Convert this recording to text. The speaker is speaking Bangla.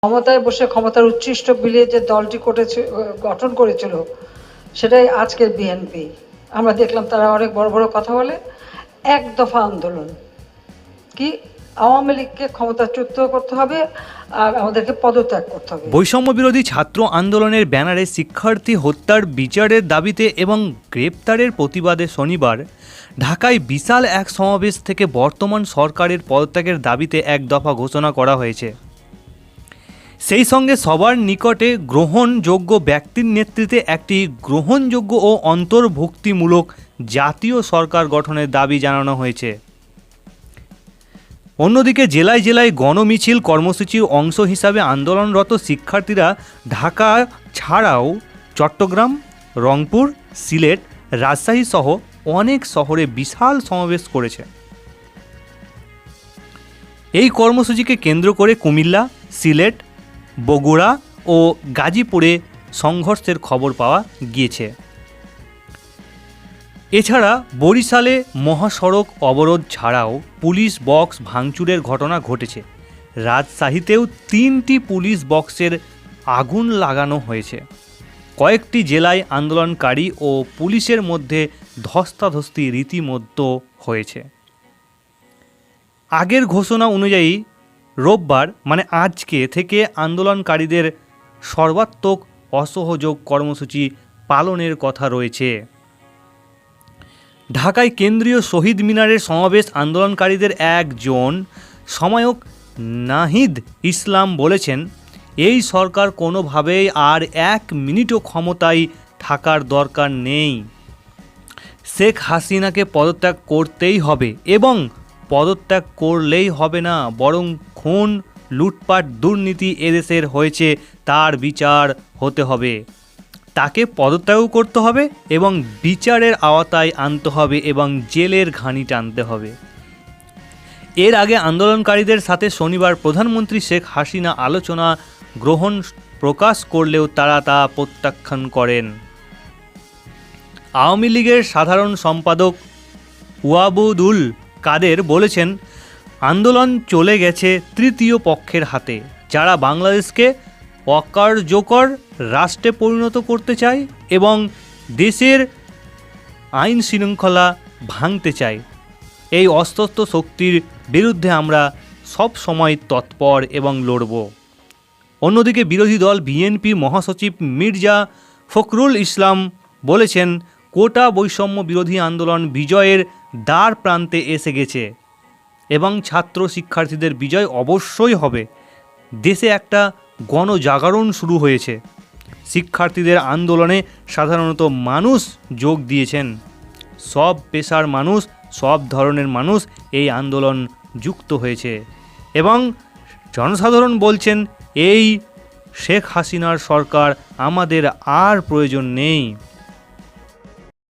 ক্ষমতায় বসে ক্ষমতার উচ্ছিষ্ট বিলিয়ে যে দলটি গঠন করেছিল সেটাই আজকের বিএনপি। আমরা দেখলাম তারা অনেক বড় বড় কথা বলে। এক দফা আন্দোলন কি, আওয়ামী লীগকে ক্ষমতাচ্যুত করতে হবে আর আমাদেরকে পদত্যাগ করতে হবে। বৈষম্য বিরোধী ছাত্র আন্দোলনের ব্যানারে শিক্ষার্থী হত্যার বিচারের দাবিতে এবং গ্রেপ্তারের প্রতিবাদে শনিবার ঢাকায় বিশাল এক সমাবেশ থেকে বর্তমান সরকারের পদত্যাগের দাবিতে এক দফা ঘোষণা করা হয়েছে। সেই সঙ্গে সবার নিকটে গ্রহণযোগ্য ব্যক্তির নেতৃত্বে একটি গ্রহণযোগ্য ও অন্তর্ভুক্তিমূলক জাতীয় সরকার গঠনের দাবি জানানো হয়েছে। অন্যদিকে জেলায় জেলায় গণমিছিল কর্মসূচির অংশ হিসাবে আন্দোলনরত শিক্ষার্থীরা ঢাকা ছাড়াও চট্টগ্রাম, রংপুর, সিলেট, রাজশাহী সহ অনেক শহরে বিশাল সমাবেশ করেছে। এই কর্মসূচিকে কেন্দ্র করে কুমিল্লা, সিলেট, বগুড়া ও গাজীপুরে সংঘর্ষের খবর পাওয়া গিয়েছে। এছাড়া বরিশালে মহাসড়ক অবরোধ ছাড়াও পুলিশ বক্স ভাঙচুরের ঘটনা ঘটেছে। রাজশাহীতেও 3টি পুলিশ বক্সের আগুন লাগানো হয়েছে। কয়েকটি জেলায় আন্দোলনকারী ও পুলিশের মধ্যে ধস্তাধস্তি রীতিমতো হয়েছে। আগের ঘোষণা অনুযায়ী রোববার মানে আজকে থেকে আন্দোলনকারীদের সর্বাত্মক অসহযোগ কর্মসূচি পালনের কথা রয়েছে। ঢাকায় কেন্দ্রীয় শহীদ মিনারের সমাবেশ আন্দোলনকারীদের একজন সমায়ক নাহিদ ইসলাম বলেছেন, এই সরকার কোনোভাবেই আর 1 মিনিটও ক্ষমতায় থাকার দরকার নেই। শেখ হাসিনাকে পদত্যাগ করতেই হবে এবং পদত্যাগ করলেই হবে না, বরং খুন, লুটপাট, দুর্নীতি এদেশের হয়েছে তার বিচার হতে হবে। তাকে পদত্যাগ করতে হবে এবং বিচারের আওতায় আনতে হবে এবং জেলের ঘানি টানতে হবে। এর আগে আন্দোলনকারীদের সাথে শনিবার প্রধানমন্ত্রী শেখ হাসিনা আলোচনা গ্রহণ প্রকাশ করলেও তারা তা প্রত্যাখ্যান করেন। আওয়ামী লীগের সাধারণ সম্পাদক ওয়াবুদুল কাদের বলেছেন, আন্দোলন চলে গেছে তৃতীয় পক্ষের হাতে, যারা বাংলাদেশকে অকার্যকর রাষ্ট্রে পরিণত করতে চায় এবং দেশের আইন শৃঙ্খলা ভাঙতে চায়। এই অস্ত্রস্থ শক্তির বিরুদ্ধে আমরা সব সময় তৎপর এবং লড়ব। অন্যদিকে বিরোধী দল বিএনপির মহাসচিব মির্জা ফখরুল ইসলাম বলেছেন, কোটা বৈষম্য বিরোধী আন্দোলন বিজয়ের দ্বার প্রান্তে এসে গেছে এবং ছাত্র শিক্ষার্থীদের বিজয় অবশ্যই হবে। দেশে একটা গণজাগরণ শুরু হয়েছে। শিক্ষার্থীদের আন্দোলনে সাধারণত মানুষ যোগ দিয়েছেন। সব পেশার মানুষ, সব ধরনের মানুষ এই আন্দোলন যুক্ত হয়েছে এবং জনসাধারণ বলছেন, এই শেখ হাসিনার সরকার আমাদের আর প্রয়োজন নেই।